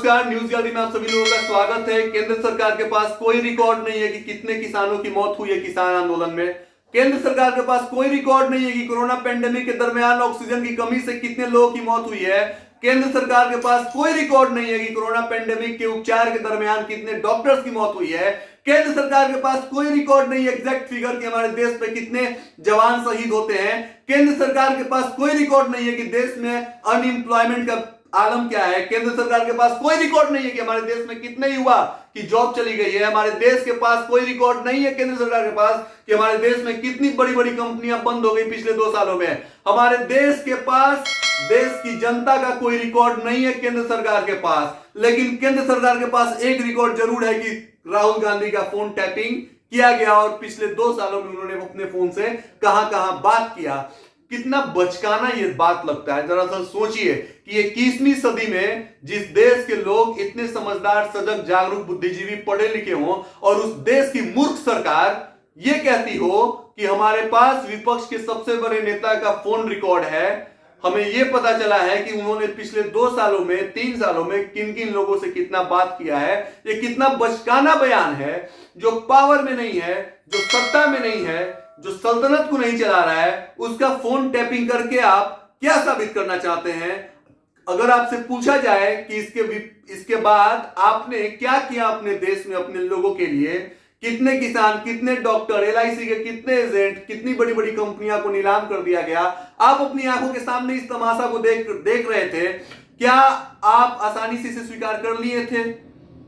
नमस्कार, news gallery में आप सभी लोगों का स्वागत है। केंद्र सरकार के पास कोई रिकॉर्ड नहीं है कि कितने किसानों की मौत हुई है किसान आंदोलन में। केंद्र सरकार के पास कोई रिकॉर्ड नहीं है कि कोरोना पेंडेमिक के दरमियान ऑक्सीजन की कमी से कितने लोगों की मौत हुई है। केंद्र सरकार के पास कोई रिकॉर्ड नहीं है कि कोरोना पेंडेमिक के उपचार के दरमियान कितने डॉक्टर्स की मौत हुई है। केंद्र सरकार के पास कोई रिकॉर्ड नहीं है एग्जैक्ट फिगर कि हमारे देश पे कितने जवान शहीद होते हैं। केंद्र सरकार के पास कोई रिकॉर्ड नहीं है कि देश में अनएम्प्लॉयमेंट का आलम क्या है। केंद्र सरकार के पास कोई रिकॉर्ड नहीं है कि हमारे देश में कितने युवा की जॉब चली गई है। हमारे देश के पास कोई रिकॉर्ड नहीं है केंद्र सरकार के पास कि हमारे देश में कितनी बड़ी बड़ी कंपनियां बंद हो गई पिछले 2 सालों में। हमारे देश के पास देश की जनता का कोई रिकॉर्ड नहीं है केंद्र सरकार के पास। लेकिन केंद्र सरकार के पास एक रिकॉर्ड जरूर है कि राहुल गांधी का फोन टैपिंग किया गया और पिछले 2 सालों में उन्होंने अपने फोन से कहां कहां बात किया। कितना बचकाना ये बात लगता है। दरअसल सोचिए कि 21वीं सदी में जिस देश के लोग इतने समझदार, सजग, जागरूक, बुद्धिजीवी, पढ़े लिखे हों और उस देश की मूर्ख सरकार ये कहती हो कि हमारे पास विपक्ष के सबसे बड़े नेता का फोन रिकॉर्ड है। हमें यह पता चला है कि उन्होंने पिछले 2 सालों में, 3 सालों में किन किन लोगों से कितना बात किया है। ये कितना बचकाना बयान है। जो पावर में नहीं है, जो सत्ता में नहीं है, जो सल्तनत को नहीं चला रहा है, उसका फोन टैपिंग करके आप क्या साबित करना चाहते हैं। अगर आपसे पूछा जाए कि इसके बाद आपने क्या किया अपने देश में अपने लोगों के लिए, कितने किसान, कितने डॉक्टर, एलआईसी के कितने एजेंट, कितनी बड़ी बड़ी कंपनियां को नीलाम कर दिया गया, आप अपनी आंखों के सामने इस तमाशा को देख रहे थे, क्या आप आसानी से इसे स्वीकार कर लिए थे?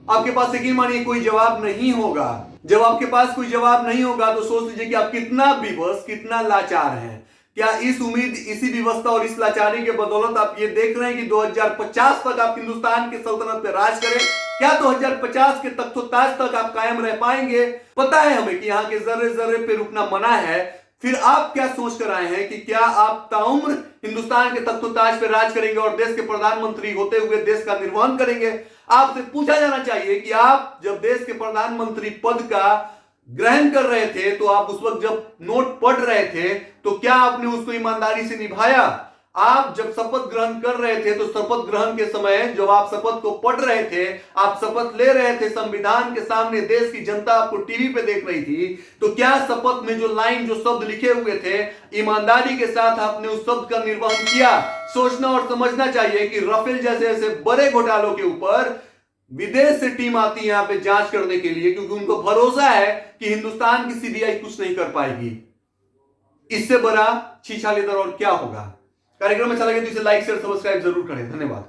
आपके पास यकीन मानिए कोई जवाब नहीं होगा। जब आपके पास कोई जवाब नहीं होगा तो सोच लीजिए कि आप कितना विवश, कितना लाचार हैं। क्या इसी व्यवस्था और इस लाचारी के बदौलत आप ये देख रहे हैं कि 2050 तक आप हिंदुस्तान के सल्तनत पे राज करें? क्या 2050 के तख्तोताज तक आप कायम रह पाएंगे? पता है हमें कि यहाँ के जर्रे जर्रे पे रुकना मना है। फिर आप क्या सोच कर आए हैं कि क्या आप ताउम्र हिंदुस्तान के तख्तोताज पे राज करेंगे और देश के प्रधानमंत्री होते हुए देश का निर्वहन करेंगे? आपसे पूछा जाना चाहिए कि आप जब देश के प्रधानमंत्री पद का ग्रहण कर रहे थे तो आप उस वक्त जब नोट पढ़ रहे थे तो क्या आपने उसको ईमानदारी से निभाया? आप जब शपथ ग्रहण कर रहे थे तो शपथ ग्रहण के समय जब आप शपथ को पढ़ रहे थे, आप शपथ ले रहे थे संविधान के सामने, देश की जनता आपको टीवी पे देख रही थी, तो क्या शपथ में जो लाइन, जो शब्द लिखे हुए थे, ईमानदारी के साथ आपने उस शब्द का निर्वहन किया? सोचना और समझना चाहिए कि राफेल जैसे ऐसे बड़े घोटालों के ऊपर विदेश से टीम आती है यहाँ पे जांच करने के लिए, क्योंकि उनको भरोसा है कि हिंदुस्तान की सीबीआई कुछ नहीं कर पाएगी। इससे बड़ा छीछालेदर और क्या होगा। कार्यक्रम अच्छा लगे तो इसे लाइक, शेयर, सब्सक्राइब जरूर करें। धन्यवाद।